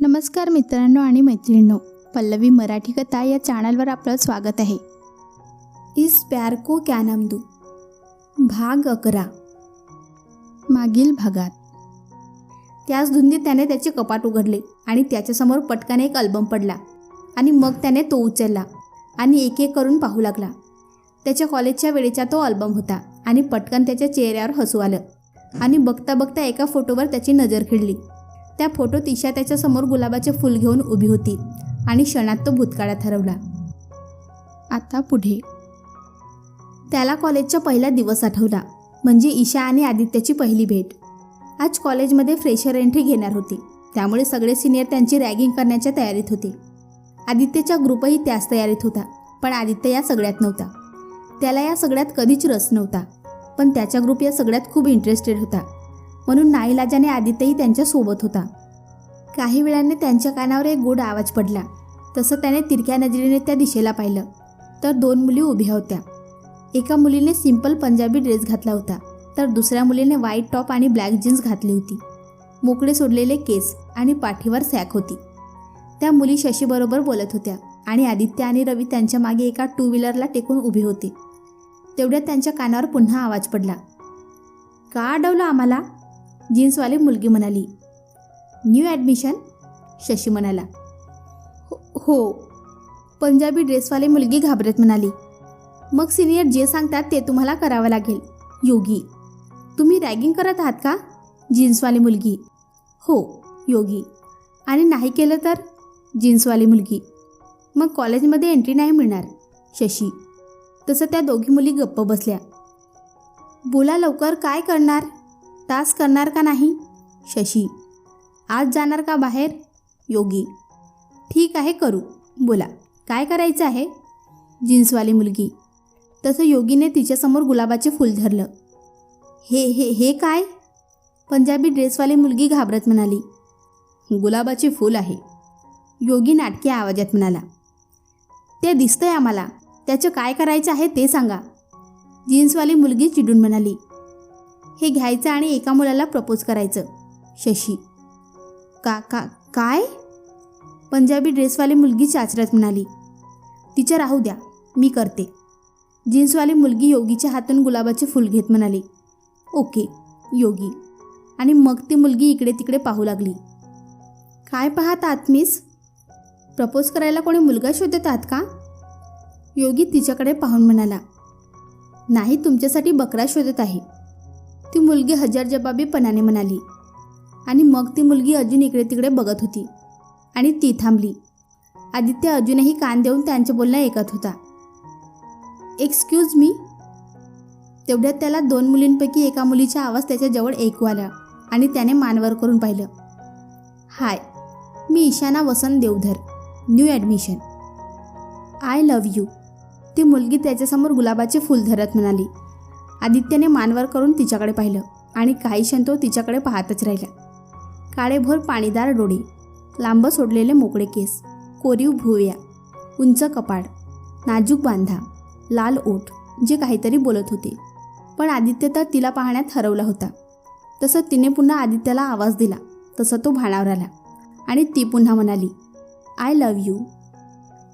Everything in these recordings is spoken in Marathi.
नमस्कार मित्रांनो आणि मैत्रिणींनो, पल्लवी मराठी कथा या चॅनलवर आपलं स्वागत आहे. इस प्यार को क्या नाम दूं, भाग 11. मागील भागात त्याच धुंदीत त्याने त्याचे कपाट उघडले आणि त्याच्यासमोर पटकन एक अल्बम पडला आणि मग त्याने तो उचलला आणि एक एक करून पाहू लागला. त्याच्या कॉलेजच्या वेळेचा तो अल्बम होता आणि पटकन त्याच्या चेहऱ्यावर हसू आलं आणि बघता बघता एका फोटोवर त्याची नजर खिळली. त्या फोटोत ईशा त्याच्यासमोर गुलाबाचे फूल घेऊन उभी होती आणि क्षणात तो भूतकाळात हरवला. आता पुढे त्याला कॉलेजचा पहिला दिवस आठवला, म्हणजे ईशा आणि आदित्यची पहिली भेट. आज कॉलेजमध्ये फ्रेशर एंट्री घेणार होती, त्यामुळे सगळे सिनियर त्यांची रॅगिंग करण्याच्या तयारीत होते. आदित्यचा ग्रुपही त्याच तयारीत होता, पण आदित्य या सगळ्यात नव्हता. त्याला या सगळ्यात कधीच रस नव्हता, पण त्याचा ग्रुप या सगळ्यात खूप इंटरेस्टेड होता, म्हणून नाईलाजाने आदित्यही त्यांच्या सोबत होता. काही वेळाने त्यांच्या कानावर एक गोड आवाज पडला. तसं त्याने तिरक्या नजरेने त्या दिशेला पाहिलं तर दोन मुली उभ्या होत्या. एका मुलीने सिंपल पंजाबी ड्रेस घातला होता, तर दुसऱ्या मुलीने व्हाईट टॉप आणि ब्लॅक जीन्स घातली होती. मोकळे सोडलेले केस आणि पाठीवर सॅक होती. त्या मुली शशीबरोबर बोलत होत्या आणि आदित्य आणि रवी त्यांच्या मागे एका टू व्हीलरला टेकून उभे होते. तेवढ्यात त्यांच्या कानावर पुन्हा आवाज पडला. का अडवलं आम्हाला, जीन्सवाली मुलगी म्हणाली. न्यू ॲडमिशन, शशी म्हणाला. हो, पंजाबी ड्रेसवाली मुलगी घाबरत म्हणाली. मग सिनियर जे सांगतात ते तुम्हाला करावं लागेल. योगी, तुम्ही रॅगिंग करत आहात का, जीन्सवाली मुलगी. हो, योगी. आणि नाही केलं तर, जीन्सवाली मुलगी. मग कॉलेजमध्ये एंट्री नाही मिळणार, शशी. तसं त्या दोघी मुली गप्प बसल्या. बोला लवकर, काय करणार, टास्क करणार का नाही, शशी. आज जाणार का बाहेर, योगी. ठीक आहे, करू. बोला, काय करायचं आहे, जीन्सवाली मुलगी. तसं योगीने तिच्यासमोर गुलाबाचे फूल धरलं. हे काय, पंजाबी ड्रेसवाली मुलगी घाबरत म्हणाली. गुलाबाचे फूल आहे, योगी नाटकी आवाजात म्हणाला. ते दिसतंय आम्हाला, त्याचं काय करायचं आहे ते सांगा, जीन्सवाली मुलगी चिडून म्हणाली. हे घ्यायचं आणि एका मुलाला प्रपोज करायचं, शशी. काय, पंजाबी ड्रेसवाली मुलगी चाचरत म्हणाली. तिचं राहू द्या, मी करते, जीन्सवाली मुलगी योगीच्या हातून गुलाबाचे फूल घेत म्हणाली. ओके, योगी. आणि मग ती मुलगी इकडे तिकडे पाहू लागली. काय पाहत आहात मिस, प्रपोज करायला कोणी मुलगा शोधत आहात का, योगी तिच्याकडे पाहून म्हणाला. नाही, तुमच्यासाठी बकरा शोधत आहे, ती मुलगी हजरजबाबीपणाने म्हणाली. आणि मग ती मुलगी अजून इकडे तिकडे बघत होती आणि ती थांबली. आदित्य अजूनही कान देऊन त्यांचे बोलणं ऐकत होता. Excuse me. तेवढ्यात त्याला दोन मुलींपैकी एका मुलीचा आवाज त्याच्याजवळ ऐकू आला आणि त्याने मानवर करून पाहिलं. हाय, मी Ishana Vasant Deodhar, new admission. I love you, ती मुलगी त्याच्यासमोर गुलाबाचे फूल धरत म्हणाली. आदित्यने मानवर करून तिच्याकडे पाहिलं आणि काही क्षण तो तिच्याकडे पाहतच राहिला. काळेभोर पाणीदार डोळे, लांब सोडलेले मोकळे केस, कोरीव भुवया, उंच कपाड, नाजूक बांधा, लाल ओठ, जे काहीतरी बोलत होते. पण आदित्य तर तिला पाहण्यात हरवला होता. तसं तिने पुन्हा आदित्याला आवाज दिला, तसं तो भानावर आला आणि ती पुन्हा म्हणाली, आय लव्ह यू.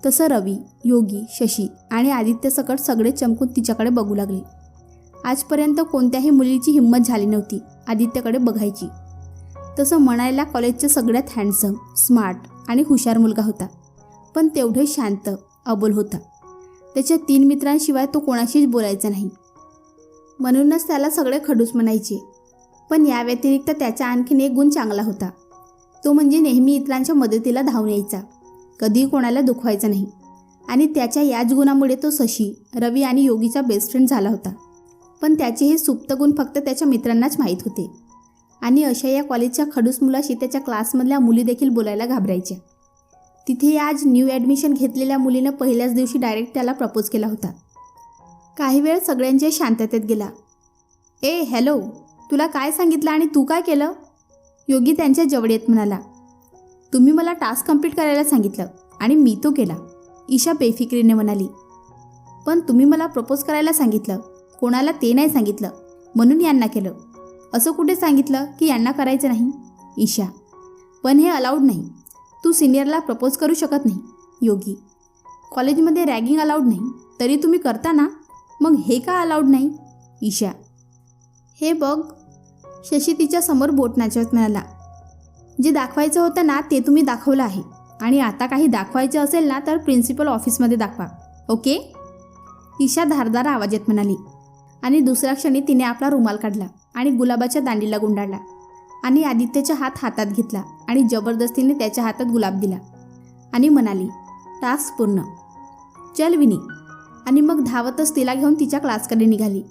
तसं रवी, योगी, शशी आणि आदित्य सकट सगळे चमकून तिच्याकडे बघू लागले. आजपर्यंत कोणत्याही मुलीची हिंमत झाली नव्हती आदित्यकडे बघायची. तसं म्हणायला कॉलेजच्या सगळ्यात हँडसम, स्मार्ट आणि हुशार मुलगा होता, पण तेवढे शांत, अबोल होता. त्याच्या 3 मित्रांशिवाय तो कोणाशीच बोलायचा नाही, म्हणूनच त्याला सगळे खडूस म्हणायचे. पण या व्यतिरिक्त त्याचा आणखीन एक गुण चांगला होता, तो म्हणजे नेहमी इतरांच्या मदतीला धावून यायचा, कधीही कोणाला दुखवायचा नाही. आणि त्याच्या याच गुणामुळे तो शशी, रवी आणि योगीचा बेस्ट फ्रेंड झाला होता. पण त्याचे हे सुप्त गुण फक्त त्याच्या मित्रांनाच माहीत होते. आणि अशा या कॉलेजच्या खडूस मुलाशी त्याच्या क्लासमधल्या मुली देखील बोलायला घाबरायच्या. तिथे आज न्यू ॲडमिशन घेतलेल्या मुलीनं पहिल्याच दिवशी डायरेक्ट त्याला प्रपोज केला होता. काही वेळ सगळ्यांच्या शांततेत गेला. ए हॅलो, तुला काय सांगितलं आणि तू काय केलं, योगी त्यांच्या जवळ येत म्हणाला. तुम्ही मला टास्क कंप्लीट करायला सांगितलं आणि मी तो केला, ईशा बेफिक्रीने म्हणाली. पण तुम्ही मला प्रपोज करायला सांगितलं, कोणाला ते नाही सांगितलं, म्हणून यांना केलं. असं कुठे सांगितलं की यांना करायचं नाही, ईशा. पण हे अलाउड नाही. तू सिनियरला प्रपोज करू शकत नाही. योगी: कॉलेजमध्ये रॅगिंग अलाउड नाही, तरी तुम्ही करता ना, मग हे का अलाउड नाही? ईशा: हे बघ. शशी तिच्या समोर बोट नाचवत म्हणाला, जे दाखवायचं होतं ना ते तुम्ही दाखवलं आहे, आणि आता काही दाखवायचं असेल ना तर प्रिन्सिपल ऑफिसमध्ये दाखवा, ओके? ईशा धारदार आवाजात म्हणाली, आणि दुसऱ्या क्षणी तिने आपला रुमाल काढला आणि गुलाबाच्या दांडीला गुंडाळला आणि आदित्यचा हात हातात घेतला आणि जबरदस्तीने त्याच्या हातात गुलाब दिला आणि म्हणाली, टास्क पूर्ण, चल विनी. आणि मग धावतच तिला घेऊन तिच्या क्लासकडे निघाली.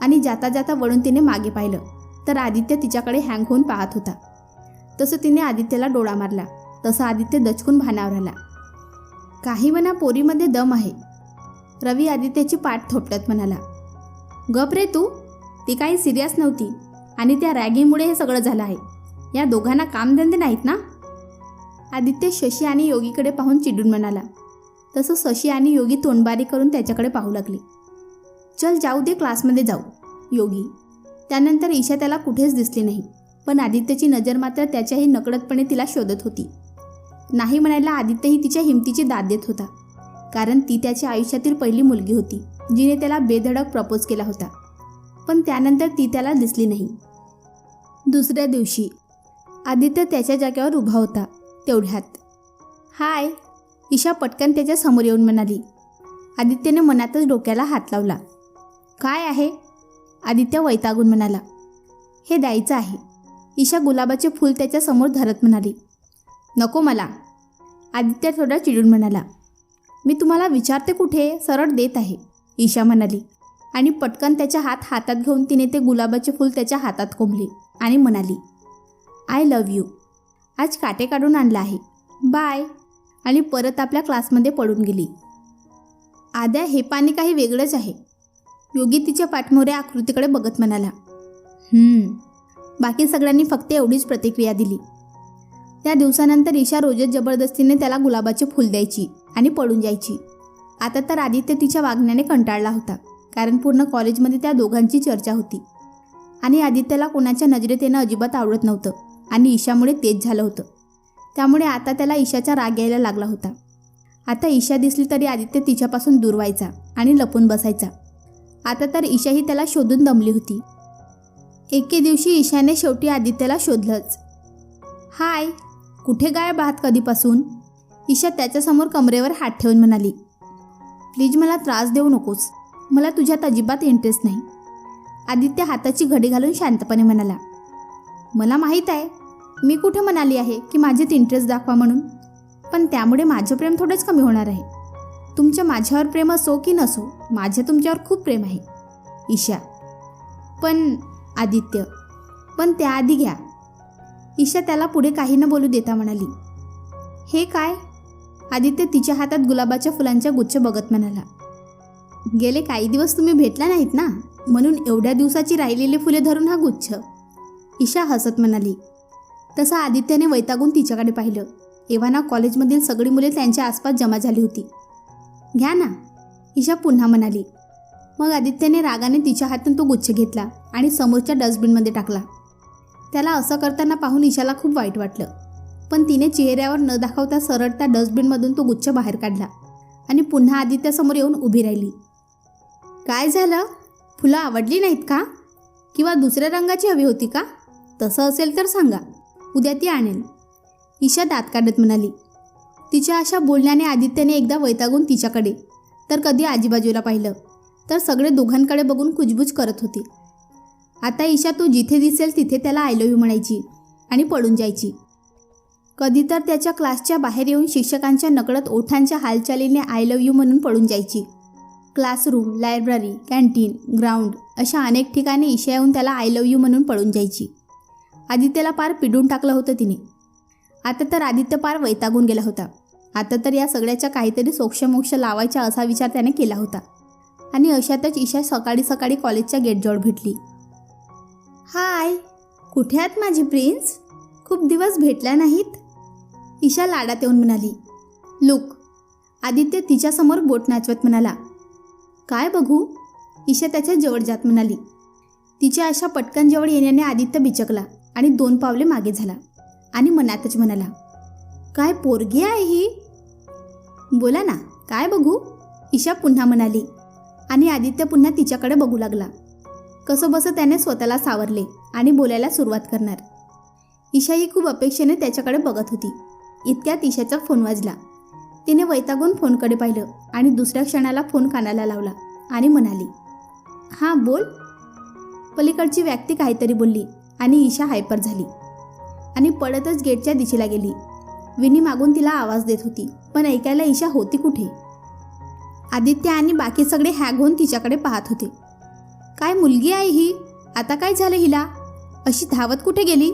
आणि जाता जाता वळून तिने मागे पाहिलं तर आदित्य तिच्याकडे हँग होऊन पाहत होता. तसं तिने आदित्यला डोळा मारला तसा आदित्य दचकून भानावर आला. काही म्हणा, पोरीमध्ये दम आहे. रवी आदित्यची पाठ थोपटत म्हणाला, गप रे तू, ती काही सिरियस नव्हती आणि त्या रॅगिंगमुळे हे सगळं झालं आहे. या दोघांना कामधंदे नाहीत ना? आदित्य शशी आणि योगीकडे पाहून चिडून म्हणाला. तसं शशी आणि योगी तोंडबारी करून त्याच्याकडे पाहू लागली. चल जाऊ दे, क्लासमध्ये जाऊ. योगी. त्यानंतर ईशा त्याला कुठेच दिसली नाही, पण आदित्यची नजर मात्र त्याच्याही नकळतपणे तिला शोधत होती. नाही म्हणायला आदित्यही तिच्या हिमतीची दाद देत होता, कारण ती त्याच्या आयुष्यातील पहिली मुलगी होती जिने त्याला बेधडक प्रपोज केला होता. पण त्यानंतर ती त्याला दिसली नाही. दुसऱ्या दिवशी आदित्य त्याच्या जागेवर उभा होता. तेवढ्यात हाय, ईशा पटकन त्याच्या समोर येऊन म्हणाली. आदित्यने मनातच डोक्याला हात लावला. काय आहे? आदित्य वैतागून म्हणाला. हे द्यायचं आहे. ईशा गुलाबाचे फूल त्याच्या समोर धरत म्हणाली. नको मला. आदित्य थोडा चिडून म्हणाला. मी तुम्हाला विचारते कुठे, सरळ देत आहे, ईशा म्हणाली. आणि पटकन त्याच्या हातात घेऊन तिने ते गुलाबाचे फूल त्याच्या हातात कोंबले आणि म्हणाली, आय लव्ह यू. आज काटे काढून आणला आहे, बाय. आणि परत आपल्या क्लासमध्ये पडून गेली. आद्या, हे पाणी काही वेगळंच आहे. योगी तिच्या पाठमोऱ्या आकृतीकडे बघत म्हणाला. बाकी सगळ्यांनी फक्त एवढीच प्रतिक्रिया दिली. त्या दिवसानंतर ईशा रोजच जबरदस्तीने त्याला गुलाबाचे फूल द्यायची आणि पडून जायची. आता तर आदित्य तिच्या वागण्याने कंटाळला होता, कारण पूर्ण कॉलेजमध्ये त्या दोघांची चर्चा होती आणि आदित्यला कोणाच्या नजरेत येणं अजिबात आवडत नव्हतं आणि ईशामुळे तेच झालं होतं. त्यामुळे आता त्याला ईशाचा राग यायला लागला होता. आता ईशा दिसली तरी आदित्य तिच्यापासून दूर व्हायचा आणि लपून बसायचा. आता तर ईशाही त्याला शोधून दमली होती. एके दिवशी ईशाने शेवटी आदित्यला शोधलंच. हाय, कुठे गायब आहात कधीपासून? ईशा त्याच्यासमोर कमरेवर हात ठेवून म्हणाली. प्लीज मला त्रास देऊ नकोस, मला तुझ्यात अजिबात इंटरेस्ट नाही. आदित्य हाताची घडी घालून शांतपणे म्हणाला. मला माहीत आहे, मी कुठे म्हणाली आहे की माझ्यात इंटरेस्ट दाखवा म्हणून, पण त्यामुळे माझं प्रेम थोडेच कमी होणार आहे. तुमच्या माझ्यावर प्रेम असो की नसो, माझं तुमच्यावर खूप प्रेम आहे. ईशा. पण आदित्य. पण त्याआधी घ्या. ईशा त्याला पुढे काही न बोलू देता म्हणाली. हे काय? आदित्य तिच्या हातात गुलाबाच्या फुलांच्या गुच्छ बघत म्हणाला. गेले काही दिवस तुम्ही भेटला नाहीत ना, म्हणून एवढ्या दिवसाची राहिलेली फुले धरून हा गुच्छ. ईशा हसत म्हणाली. तसा आदित्यने वैतागून तिच्याकडे पाहिलं. एव्हाना कॉलेजमधील सगळी मुले त्यांच्या आसपास जमा झाली होती. घ्या ना, ईशा पुन्हा म्हणाली. मग आदित्यने रागाने तिच्या हातून तो गुच्छ घेतला आणि समोरच्या डस्टबिनमध्ये टाकला. त्याला असं करताना पाहून ईशाला खूप वाईट वाटलं, पण तिने चेहऱ्यावर न दाखवता सरळ त्या डस्टबिनमधून तो गुच्छ बाहेर काढला आणि पुन्हा आदित्यासमोर येऊन उभी राहिली. काय झालं? फुलं आवडली नाहीत का? किंवा दुसऱ्या रंगाची हवी होती का? तसं असेल तर सांगा, उद्या ती आणेल. ईशा दात काढत म्हणाली. तिच्या अशा बोलण्याने आदित्यने एकदा वैतागून तिच्याकडे तर कधी आजूबाजूला पाहिलं तर सगळे दोघांकडे बघून कुजबुज करत होते. आता ईशा तो जिथे दिसेल तिथे त्याला आय लव्ह यू म्हणायची आणि पळून जायची. कधी तर त्याच्या क्लासच्या बाहेर येऊन शिक्षकांच्या नकळत ओठांच्या हालचालीने आय लव्ह यू म्हणून पळून जायची. क्लासरूम, लायब्ररी, कॅन्टीन, ग्राउंड अशा अनेक ठिकाणी ईशा येऊन त्याला आय लव्ह यू म्हणून पळून जायची. आदित्यला पार पिडून टाकलं होतं तिने. आता तर आदित्य पार वैतागून गेला होता. आता तर या सगळ्याच्या काहीतरी सोक्षमोक्ष लावायचा असा विचार त्याने केला होता. आणि अशातच ईशा सकाळी सकाळी कॉलेजच्या गेटजवळ भेटली. हाय, कुठे आहात माझे प्रिन्स? खूप दिवस भेटला नाहीत, ईशा लाडात येऊन म्हणाली. लुक. आदित्य तिच्यासमोर बोट नाचवत म्हणाला. काय बघू? ईशा त्याच्या जवळ जात म्हणाली. तिच्या अशा पटकन जवळ येण्याने आदित्य बिचकला आणि 2 पावले मागे झाला आणि मनातच म्हणाला, काय पोरगी आहे ही? बोला ना, काय बघू? ईशा पुन्हा म्हणाली आणि आदित्य पुन्हा तिच्याकडे बघू लागला. कसंबसं त्याने स्वतःला सावरले आणि बोलायला सुरुवात करणार. ईशा ही खूप अपेक्षेने त्याच्याकडे बघत होती. इतक्यात ईशाचा फोन वाजला. तिने वैतागून फोनकडे पाहिलं आणि दुसऱ्या क्षणाला फोन कानाला लावला आणि म्हणाली, हां बोल. पलीकडची व्यक्ती काहीतरी बोलली आणि ईशा हायपर झाली आणि पळतच गेटच्या दिशेला गेली. विनी मागून तिला आवाज देत होती, पण ऐकायला ईशा होती कुठे? आदित्य आणि बाकी सगळे हॅग होऊन तिच्याकडे पाहत होते. काय मुलगी आहे ही? आता काय झालं हिला? अशी धावत कुठे गेली?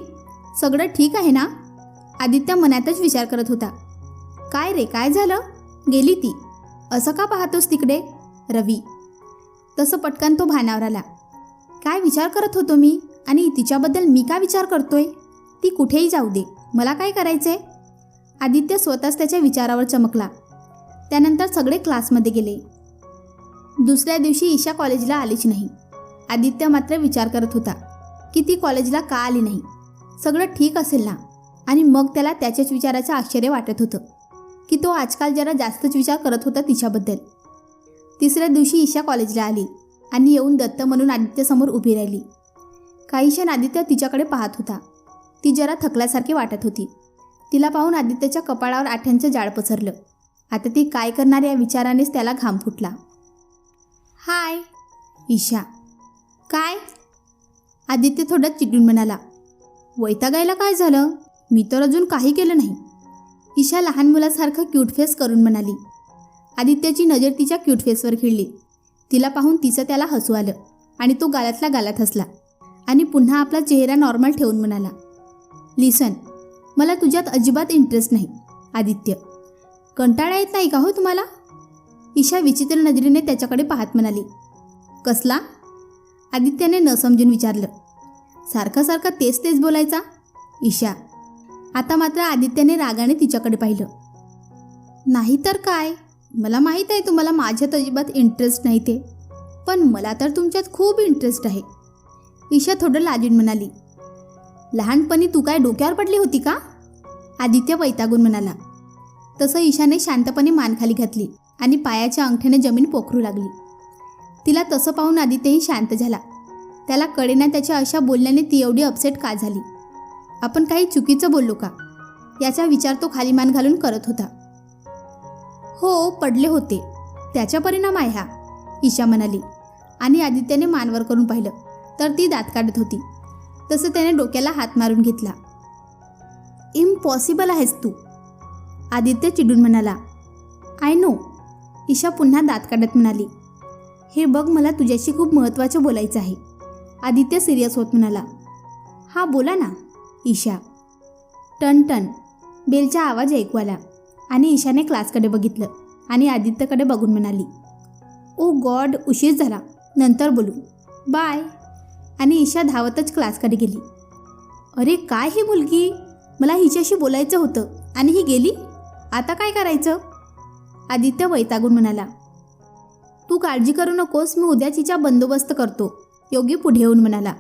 सगळं ठीक आहे ना? आदित्य मनातच विचार करत होता. काय रे, काय झालं? गेली ती? असं का पाहतोस तिकडे? रवी. तसं पटकन तो भानावर आला. काय विचार करत होतो मी? आणि तिच्याबद्दल मी का विचार करतोय? ती कुठेही जाऊ दे, मला काय करायचंय? आदित्य स्वतःच त्याच्या विचारावर चमकला. त्यानंतर सगळे क्लासमध्ये गेले. दुसऱ्या दिवशी ईशा कॉलेजला आलीच नाही. आदित्य मात्र विचार करत होता की ती कॉलेजला का आली नाही? सगळं ठीक असेल ना? आणि मग त्याला त्याच्याच विचाराचं आश्चर्य वाटत होतं की तो आजकाल जरा जास्तच विचार करत होता तिच्याबद्दल. तिसऱ्या दिवशी ईशा कॉलेजला आली आणि येऊन दत्त म्हणून आदित्यसमोर उभी राहिली. काही क्षण आदित्य तिच्याकडे पाहत होता. ती जरा थकल्यासारखी वाटत होती. तिला पाहून आदित्यच्या कपाळावर आठ्यांचं जाळ पसरलं. आता ती काय करणार या विचारानेच त्याला घाम फुटला. हाय. ईशा. काय? आदित्य थोडं चिडून म्हणाला. वैतागायला काय झालं? मी तर अजून काही केलं नाही. ईशा लहान मुलासारखं क्यूट फेस करून म्हणाली. आदित्यची नजर तिच्या क्यूट फेसवर खिळली. तिला पाहून तिचं त्याला हसू आलं आणि तो गालातल्या गालात हसला आणि पुन्हा आपला चेहरा नॉर्मल ठेवून म्हणाला, लिसन, मला तुझ्यात अजिबात इंटरेस्ट नाही. आदित्य. कंटाळा येत नाही का हो तुम्हाला? ईशा विचित्र नजरेने त्याच्याकडे पाहत म्हणाली. कसला? आदित्यने न समजून विचारलं. सारखं सारखं तेच तेच बोलायचा? ईशा. आता मात्र आदित्यने रागाने तिच्याकडे पाहिलं. नाही तर काय, मला माहीत आहे तुम्हाला माझ्यात अजिबात इंटरेस्ट नाही ते, पण मला तर तुमच्यात खूप इंटरेस्ट आहे. ईशा थोडं लाजून म्हणाली. लहानपणी तू काय डोक्यावर पडली होती का? आदित्य वैतागून म्हणाला. तसं ईशाने शांतपणे मान खाली घातली आणि पायाच्या अंगठ्याने जमीन पोखरू लागली. तिला तसं पाहून आदित्यही शांत झाला. त्याला कळेना त्याच्या अशा बोलण्याने ती एवढी अपसेट का झाली. आपण काही चुकीचं बोललो का याचा विचार तो खाली मान घालून करत होता. हो, पडले होते, त्याचा परिणाम आहे हा, ईशा म्हणाली आणि आदित्यने मानवर करून पाहिलं तर ती दात काढत होती. तसं त्याने डोक्याला हात मारून घेतला. इम्पॉसिबल आहेस तू, आदित्य चिडून म्हणाला. आय नो, ईशा पुन्हा दात काढत म्हणाली. हे बघ, मला तुझ्याशी खूप महत्त्वाचं बोलायचं आहे, आदित्य सिरियस होत म्हणाला. हा बोला ना. ईशा. टन टन बेलचा आवाज ऐकू आला आणि ईशाने क्लासकडे बघितलं आणि आदित्यकडे बघून म्हणाली, ओ गॉड, उशीर झाला, नंतर बोलू, बाय. आणि ईशा धावतच क्लासकडे गेली. अरे काय ही मुलगी, मला हिच्याशी बोलायचं होतं आणि ही गेली, आता काय करायचं? आदित्य वैतागून म्हणाला. तू काळजी करू नकोस, मी उद्याच हिचा बंदोबस्त करतो, योगी पुढे येऊन म्हणाला.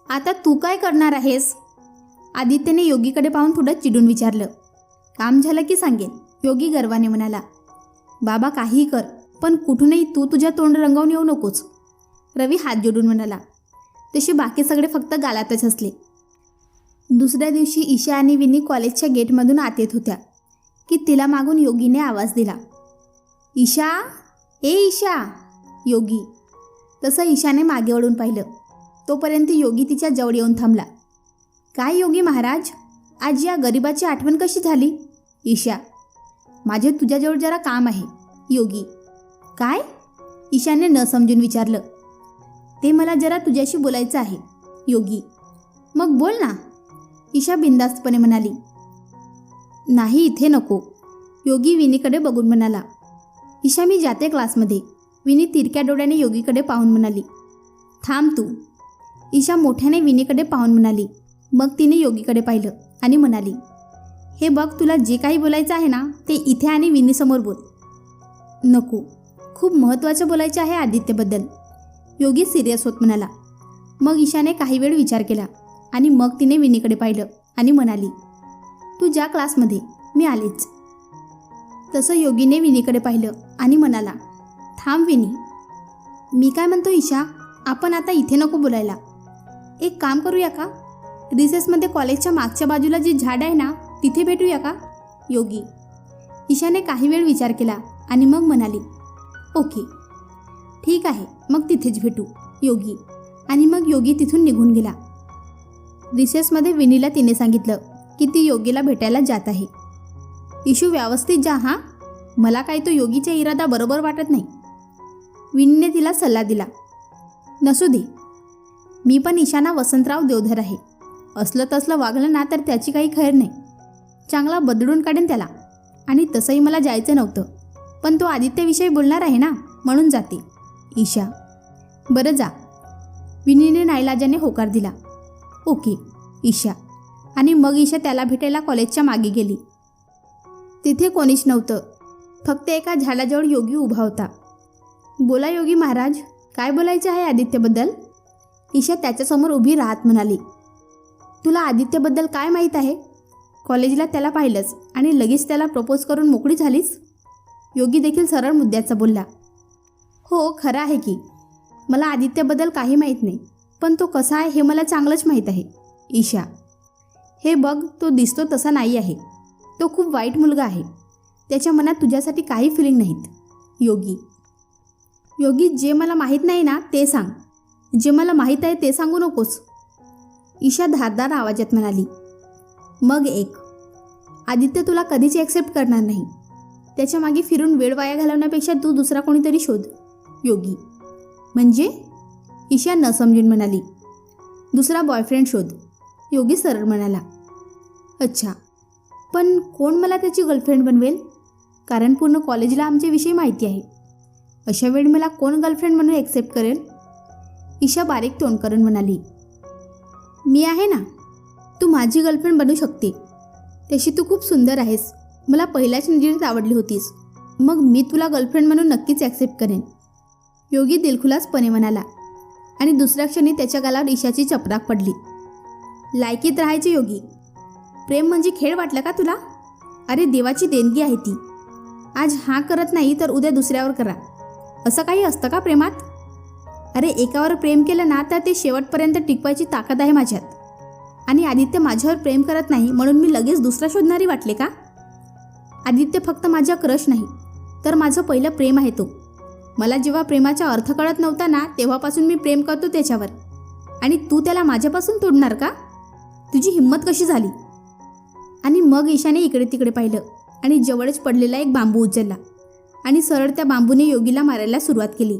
आता तू काय करणार आहेस? आदित्यने योगीकडे पाहून थोडं चिडून विचारलं. काम झालं की सांगेन, योगी गर्वाने म्हणाला. बाबा काहीही कर, पण कुठूनही तू तुझ्या तोंड रंगवून येऊ नकोस, रवी हात जोडून म्हणाला. तसे बाकी सगळे फक्त गालातच हसले. दुसऱ्या दिवशी ईशा आणि विनी कॉलेजच्या गेटमधून आत येत होत्या की तिला मागून योगीने आवाज दिला. ईशा, ए ईशा. योगी. तसं ईशाने मागे वळून पाहिलं. तोपर्यंत योगी तिच्या जवळ येऊन थांबला. काय योगी महाराज, आज या गरिबाची आठवण कशी झाली? ईशा. माझे तुझ्याजवळ जरा काम आहे. योगी. काय? ईशाने न समजून विचारलं. ते मला जरा तुझ्याशी बोलायचं आहे. योगी. मग बोल ना, ईशा बिनधास्तपणे म्हणाली. नाही, इथे नको, योगी विनीकडे बघून म्हणाला. ईशा, मी जाते क्लासमध्ये, विनी तिरक्या डोळ्याने योगीकडे पाहून म्हणाली. थांब तू, ईशा मोठ्याने विनीकडे पाहून म्हणाली. मग तिने योगीकडे पाहिलं आणि म्हणाली, हे बघ, तुला जे काही बोलायचं आहे ना ते इथे आणि विनीसमोर बोल. नको, खूप महत्त्वाचं बोलायचं आहे आदित्यबद्दल, योगी सिरियस होत म्हणाला. मग ईशाने काही वेळ विचार केला आणि मग तिने विनीकडे पाहिलं आणि म्हणाली, तू ज्या क्लासमध्ये मी आलेच. तसं योगीने विनीकडे पाहिलं आणि म्हणाला, थांब विनी, मी काय म्हणतो ईशा, आपण आता इथे नको बोलायला. एक काम करूया का, रिसेसमध्ये कॉलेजच्या मागच्या बाजूला जी झाड आहे ना तिथे भेटूया का? योगी. ईशाने काही वेळ विचार केला आणि मग म्हणाली, ओके ठीक आहे, मग तिथेच भेटू. योगी. आणि मग योगी तिथून निघून गेला. रिसेसमध्ये विनीला तिने सांगितलं की ती योगीला भेटायला जात आहे. इशू व्यवस्थित जा हां, मला काही तो योगीचा इरादा बरोबर वाटत नाही. विनीने तिला सल्ला दिला. नसू दे, मी पण ईशाना वसंतराव देवधर आहे. असलं तसलं वागलं ना तर त्याची काही खैर नाही. चांगला बदलून काढेन त्याला. आणि तसंही मला जायचं नव्हतं, पण तो आदित्यविषयी बोलणार आहे ना म्हणून जाते. ईशा. बरं जा. विनीने नाईलाजाने होकार दिला. ओके ईशा. आणि मग ईशा त्याला भेटायला कॉलेजच्या मागे गेली. तिथे कोणीच नव्हतं, फक्त एका झाडाजवळ योगी उभा होता. बोला योगी महाराज, काय बोलायचं आहे आदित्यबद्दल? ईशा त्याच्यासमोर उभी राहत म्हणाली. तुला आदित्यबद्दल काय माहीत आहे? कॉलेजला त्याला पाहिलंच आणि लगेच त्याला प्रपोज करून मोकळी झालीस? योगी देखील सरळ मुद्द्याचा बोलला. हो खरं आहे की मला आदित्यबद्दल काही माहीत नाही, पण तो कसा आहे हे मला चांगलंच माहीत आहे. ईशा. हे बघ, तो दिसतो तसा नाही आहे. तो खूप वाईट मुलगा आहे. त्याच्या मनात तुझ्यासाठी काही फिलिंग नाहीत. योगी. योगी, जे मला माहीत नाही ना ते सांग. जे मला माहीत आहे ते सांगू नकोस. ईशा धारदार आवाजात म्हणाली. मग एक, आदित्य तुला कधीच ॲक्सेप्ट करणार नाही. त्याच्या मागे फिरून वेळ वाया घालवण्यापेक्षा तू दुसरा कोणीतरी शोध. योगी. म्हणजे? ईशा न समजून म्हणाली. दुसरा बॉयफ्रेंड शोध. योगी सरळ म्हणाला. अच्छा, पण कोण मला त्याची गर्लफ्रेंड बनवेल? कारण पूर्ण कॉलेजला आमच्याविषयी माहिती आहे. अशा वेळी मला कोण गर्लफ्रेंड म्हणून ॲक्सेप्ट करेल? ईशा बारीक तोंड करून म्हणाली. मी आहे ना, तू माझी गर्लफ्रेंड बनू शकते. तशी तू खूप सुंदर आहेस. मला पहिल्याच नजरेत आवडली होतीस. मग मी तुला गर्लफ्रेंड म्हणून नक्कीच ॲक्सेप्ट करेन. योगी दिलखुलासपणे म्हणाला. आणि दुसऱ्या क्षणी त्याच्या गालावर ईशाची चपराक पडली. लायकीत राहायचे योगी. प्रेम म्हणजे खेळ वाटलं का तुला? अरे देवाची देणगी आहे ती. आज हा करत नाही तर उद्या दुसऱ्यावर करा. असं काही असतं का प्रेमात? अरे एकावर प्रेम केलं ना तर ते शेवटपर्यंत टिकवायची ताकद आहे माझ्यात. आणि आदित्य माझ्यावर प्रेम करत नाही म्हणून मी लगेच दुसरा शोधणारी वाटले का? आदित्य फक्त माझा क्रश नाही तर माझं पहिलं प्रेम आहे तो. मला जेव्हा प्रेमाचा अर्थ कळत नव्हता ना तेव्हापासून मी प्रेम करतो त्याच्यावर. आणि तू त्याला माझ्यापासून तोडणार का? तुझी हिंमत कशी झाली? आणि मग ईशाने इकडे तिकडे पाहिलं आणि जवळच पडलेला एक बांबू उचलला आणि सरळ त्या बांबूने योगीला मारायला सुरुवात केली.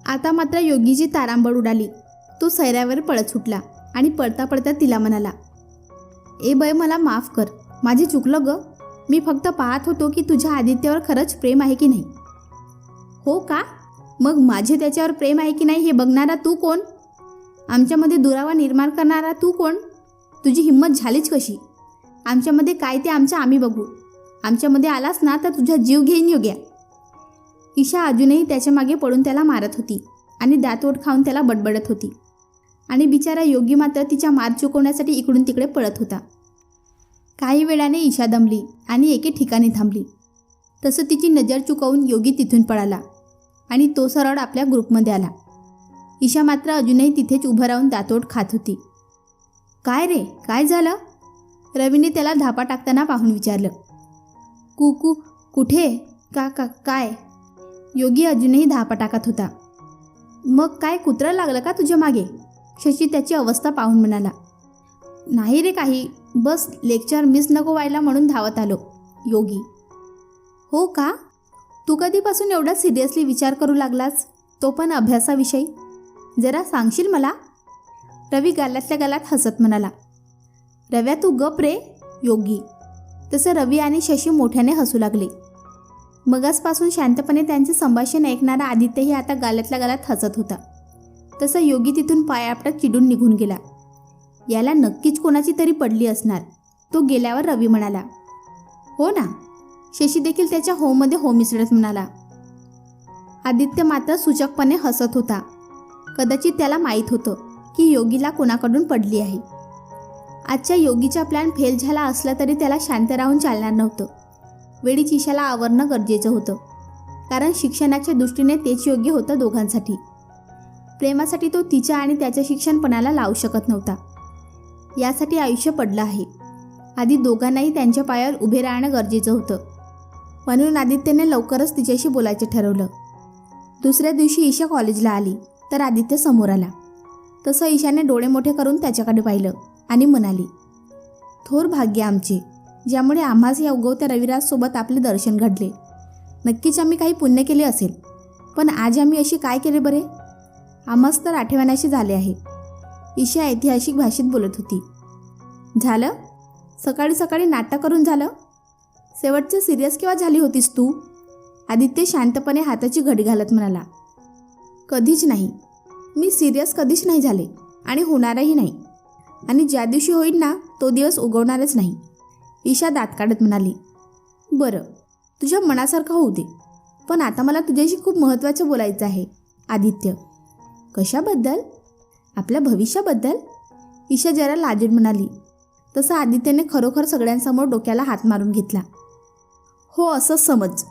आता मात्र योगीची तारांबळ उडाली. तो सैऱ्यावर पळत सुटला आणि पळता पळता तिला म्हणाला. ए बाई, मला माफ कर, माझे चुकलं ग. मी फक्त पाहत होतो की तुझ्या आदित्यावर खरंच प्रेम आहे की नाही. हो का? मग माझे त्याच्यावर प्रेम आहे की नाही हे बघणारा तू कोण? आमच्यामध्ये दुरावा निर्माण करणारा तू कोण? तुझी हिंमत झालीच कशी? आमच्यामध्ये काय ते आम्ही बघू. आमच्यामध्ये आलास ना तर तुझा जीव घेईन योग्या. ईशा अजूनही त्याच्या मागे पडून त्याला मारत होती आणि दातोट खाऊन त्याला बडबडत होती. आणि बिचारा योगी मात्र तिच्या मार चुकवण्यासाठी इकडून तिकडे पळत होता. काही वेळाने ईशा दमली आणि एके ठिकाणी थांबली. तसं तिची नजर चुकवून योगी तिथून पळाला आणि तो सरळ आपल्या ग्रुपमध्ये आला. ईशा मात्र अजूनही तिथेच उभं राहून दातोट खात होती. काय रे, काय झालं? रवीने त्याला धापा टाकताना पाहून विचारलं. कू कुठे? काय? योगी अजूनही धापा टाकत होता. मग काय कुत्रं लागलं का तुझ्या मागे? शशी त्याची अवस्था पाहून म्हणाला. नाही रे काही, बस लेक्चर मिस नको व्हायला म्हणून धावत आलो. योगी. हो का? तू कधीपासून एवढा सिरियसली विचार करू लागलास, तो पण अभ्यासाविषयी? जरा सांगशील मला? रवी गालातल्या गालात हसत म्हणाला. रव्या तू गप रे. योगी. तसं रवी आणि शशी मोठ्याने हसू लागले. मगासपासून शांतपणे त्यांचे संभाषण ऐकणारा आदित्यही आता गालातल्या गालात हसत होता. तसं योगी तिथून पाय आपटत चिडून निघून गेला. याला नक्कीच कोणाची तरी पडली असणार. तो गेल्यावर रवी म्हणाला. हो ना. शशी देखील त्याच्या होमध्ये हो मिसळत म्हणाला. आदित्य मात्र सूचकपणे हसत होता. कदाचित त्याला माहीत होतं की योगीला कोणाकडून पडली आहे. आजच्या योगीचा प्लॅन फेल झाला असला तरी त्याला शांत राहून चालणार नव्हतं. वेळीच ईशाला आवरणं गरजेचं होतं, कारण शिक्षणाच्या दृष्टीने तेच योग्य होतं दोघांसाठी. प्रेमासाठी तो तिच्या आणि त्याच्या शिक्षणपणाला लावू शकत नव्हता. यासाठी आयुष्य पडलं आहे. आधी दोघांनाही त्यांच्या पायावर उभे राहणं गरजेचं होतं. म्हणून आदित्यने लवकरच तिच्याशी बोलायचं ठरवलं. दुसऱ्या दिवशी ईशा कॉलेजला आली तर आदित्य समोर आला. तसं ईशाने डोळे मोठे करून त्याच्याकडे पाहिलं आणि म्हणाली, थोर भाग्य आमचे, ज्यामुळे आम्हाच या उगवत्या रविराजसोबत आपले दर्शन घडले. नक्कीच आम्ही काही पुण्य केले असेल, पण आज आम्ही अशी काय केले बरे? आम्हाच तर आठवण्याशी झाले आहे. ईशा ऐतिहासिक भाषेत बोलत होती. झालं? सकाळी सकाळी नाटक करून झालं? शेवटचं सिरियस केव्हा झाली होतीस तू? आदित्य शांतपणे हाताची घडी घालत म्हणाला. कधीच नाही. मी सिरियस कधीच नाही झाले आणि होणारही नाही. आणि ज्या दिवशी होईल ना तो दिवस उगवणारच नाही. ईशा दात काढत म्हणाली. बरं, तुझ्या मनासारखं होऊ दे, पण आता मला तुझ्याशी खूप महत्त्वाचं बोलायचं आहे. आदित्य. कशाबद्दल? आपल्या भविष्याबद्दल? ईशा जरा लाजून म्हणाली. तसं आदित्यने खरोखर सगळ्यांसमोर डोक्याला हात मारून घेतला. हो, असंच समज.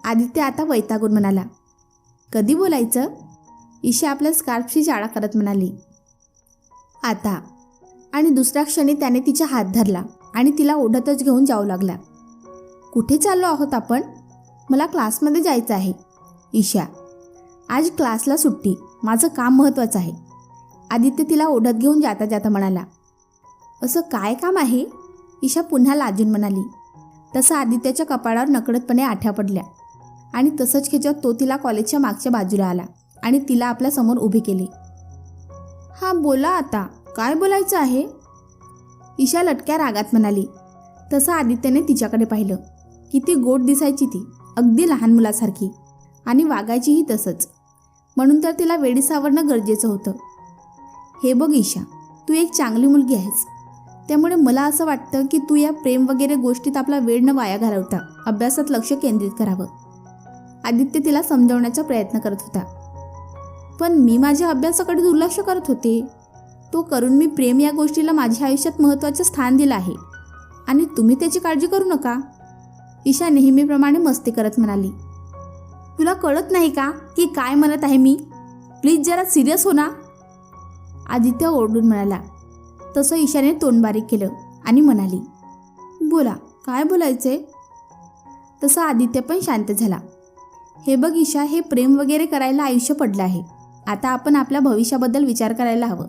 आदित्य आता वैतागून म्हणाला. कधी बोलायचं? ईशा आपल्या स्कार्फशी चाळा करत म्हणाली. आता. आणि दुसऱ्या क्षणी त्याने तिचा हात धरला आणि तिला ओढतच घेऊन जाऊ लागला. कुठे चाललो आहोत आपण? मला क्लासमध्ये जायचं आहे. ईशा. आज क्लासला सुट्टी. माझं काम महत्त्वाचं आहे. आदित्य तिला ओढत घेऊन जाता जाता म्हणाला. असं काय काम आहे? ईशा पुन्हा लाजून म्हणाली. तसं आदित्याच्या कपाळावर नकळतपणे आठ्या पडल्या आणि तसंच खेचत तो तिला कॉलेजच्या मागच्या बाजूला आला आणि तिला आपल्या समोर उभी केली. हां, बोला आता. काय बोलायचं आहे? ईशा लटक्या रागात म्हणाली. तसं आदित्यने तिच्याकडे पाहिलं. किती गोड दिसायची ती, अगदी लहान मुलासारखी, आणि वागायचीही तसंच. म्हणून तर तिला वेडी सावरणं गरजेचं होतं. हे बघ ईशा, तू एक चांगली मुलगी आहेस. त्यामुळे मला असं वाटतं की तू या प्रेम वगैरे गोष्टीत आपला वेळ न वाया घालवता अभ्यासात लक्ष केंद्रित करावं. आदित्य तिला समजावण्याचा प्रयत्न करत होता. पण मी माझ्या अभ्यासाकडे दुर्लक्ष करत होते. तो करून मी प्रेम या गोष्टीला माझ्या आयुष्यात महत्त्वाचे स्थान दिलं आहे आणि तुम्ही त्याची काळजी करू नका. ईशा नेहमीप्रमाणे मस्ती करत म्हणाली. तुला कळत नाही का की काय म्हणत आहे मी? प्लीज जरा सिरियस हो ना. आदित्य ओरडून म्हणाला. तसं ईशाने तोंड बारीक केलं आणि म्हणाली. बोला, काय बोलायचंय? तसं आदित्य पण शांत झाला. हे बघ ईशा, हे प्रेम वगैरे करायला आयुष्य पडलं आहे. आता आपण आपल्या भविष्याबद्दल विचार करायला हवं.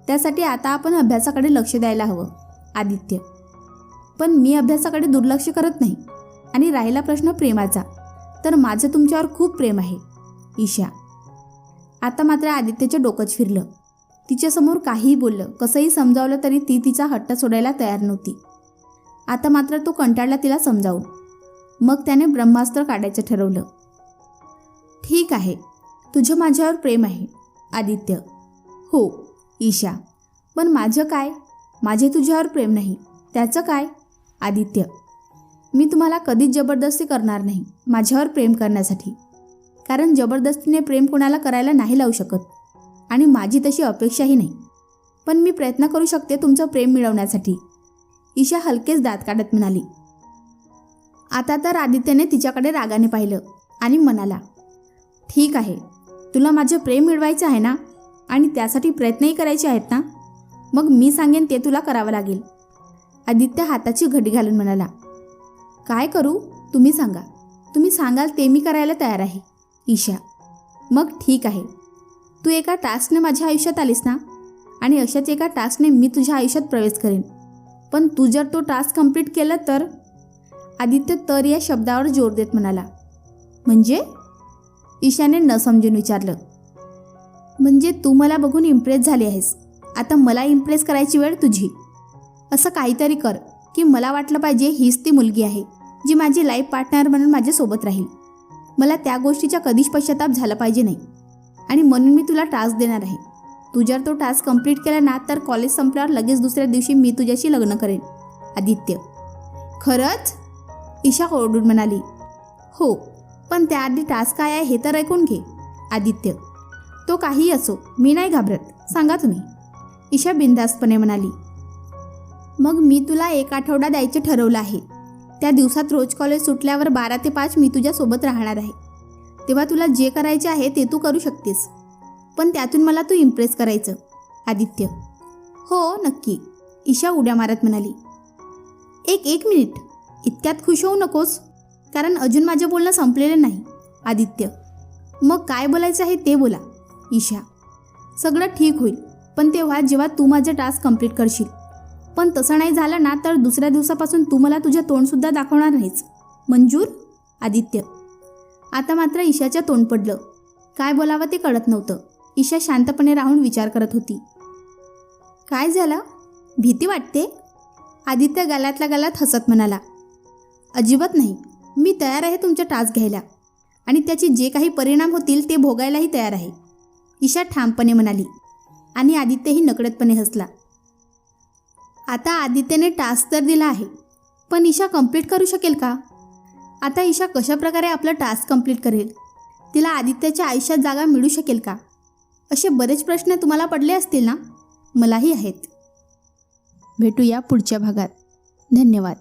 त्यासाठी आता आपण अभ्यासाकडे लक्ष द्यायला हवं. आदित्य. पण मी अभ्यासाकडे दुर्लक्ष करत नाही. आणि राहिला प्रश्न प्रेमाचा, तर माझं तुमच्यावर खूप प्रेम आहे. ईशा. आता मात्र आदित्यचं डोकंच फिरलं. तिच्यासमोर काहीही बोललं, कसंही समजावलं तरी ती तिचा हट्ट सोडायला तयार नव्हती. आता मात्र तो कंटाळला तिला समजावून. मग त्याने ब्रह्मास्त्र काढायचं ठरवलं. ठीक आहे, तुझं माझ्यावर प्रेम आहे. आदित्य. हो. ईशा. पण माझं काय? माझे तुझ्यावर प्रेम नाही. त्याचं काय? आदित्य. मी तुम्हाला कधीच जबरदस्ती करणार नाही माझ्यावर प्रेम करण्यासाठी, कारण जबरदस्तीने प्रेम कोणाला करायला नाही लावू शकत आणि माझी तशी अपेक्षाही नाही. पण मी प्रयत्न करू शकते तुमचं प्रेम मिळवण्यासाठी. ईशा हलकेच दात काढत म्हणाली. आता तर आदित्यने तिच्याकडे रागाने पाहिलं आणि म्हणाला. ठीक आहे, तुला माझं प्रेम मिळवायचं आहे ना, आणि त्यासाठी प्रयत्नही करायचे आहेत ना, मग मी सांगेन ते तुला करावं लागेल. आदित्य हाताची घडी घालून म्हणाला. काय करू? तुम्ही सांगा. तुम्ही सांगाल ते मी करायला तयार आहे. ईशा. मग ठीक आहे, तू एका टास्कने माझ्या आयुष्यात आलीस ना, आणि अशाच एका टास्कने मी तुझ्या आयुष्यात प्रवेश करेन. पण तू जर तो टास्क कंप्लीट केला तर? आदित्य तर या शब्दावर जोर देत म्हणाला. म्हणजे? ईशाने न समजून विचारलं. म्हणजे तू मला बघून इम्प्रेस झाली आहेस. आता मला इम्प्रेस करायची वेळ तुझी. असं काहीतरी कर की मला वाटलं पाहिजे हीच ती मुलगी आहे जी माझी लाईफ पार्टनर म्हणून माझ्यासोबत राहील. मला त्या गोष्टीचा कधीच पश्चाताप झाला पाहिजे नाही, आणि म्हणून मी तुला टास्क देणार आहे. तू जर तो टास्क कंप्लीट केला ना, तर कॉलेज संपल्यावर लगेच दुसऱ्या दिवशी मी तुझ्याशी लग्न करेन. आदित्य. खरंच? ईशा ओरडून म्हणाली. हो, पण त्याआधी टास्क काय आहे हे तर ऐकून घे. आदित्य. तो काही असो, मी नाही घाबरत. सांगा तुम्ही. ईशा बिनधास्तपणे म्हणाली. मग मी तुला 1 आठवडा द्यायचं ठरवलं आहे. त्या दिवसात रोज कॉलेज सुटल्यावर 12 ते 5 मी तुझ्यासोबत राहणार आहे. तेव्हा तुला जे करायचे आहे ते तू करू शकतेस, पण त्यातून मला तू इम्प्रेस करायचं. आदित्य: हो नक्की, ईशा उड्या मारत म्हणाली. एक मिनिट, इतक्यात खुश होऊ नकोस, कारण अजून माझं बोलणं संपलेलं नाही. आदित्य: मग काय बोलायचं आहे ते बोला. ईशा: सगळं ठीक होईल, पण तेव्हा जेव्हा तू माझं टास्क कंप्लीट करशील. पण तसं नाही झालं ना तर दुसऱ्या दिवसापासून तू मला तुझं तोंडसुद्धा दाखवणार नाहीस. मंजूर? आदित्य: आता मात्र ईशाच्या तोंड पडलं. काय बोलावं ते कळत नव्हतं. ईशा शांतपणे राहून विचार करत होती. काय झालं? भीती वाटते? आदित्य गालातल्या गालात हसत म्हणाला. अजिबात नाही, मी तयार आहे तुमचा टास्क घ्यायला, आणि त्याचे जे काही परिणाम होतील ते भोगायलाही तयार आहे. ईशा ठामपणे म्हणाली, आणि आदित्यही नकळतपणे हसला. आता आदित्यने टास्क तर दिला आहे, पण ईशा कंप्लीट करू शकेल का? आता ईशा कशाप्रकारे आपलं टास्क कंप्लीट करेल? तिला आदित्यच्या आयुष्यात जागा मिळू शकेल का? असे बरेच प्रश्न तुम्हाला पडले असतील ना? मलाही आहेत. भेटूया पुढच्या भागात. धन्यवाद.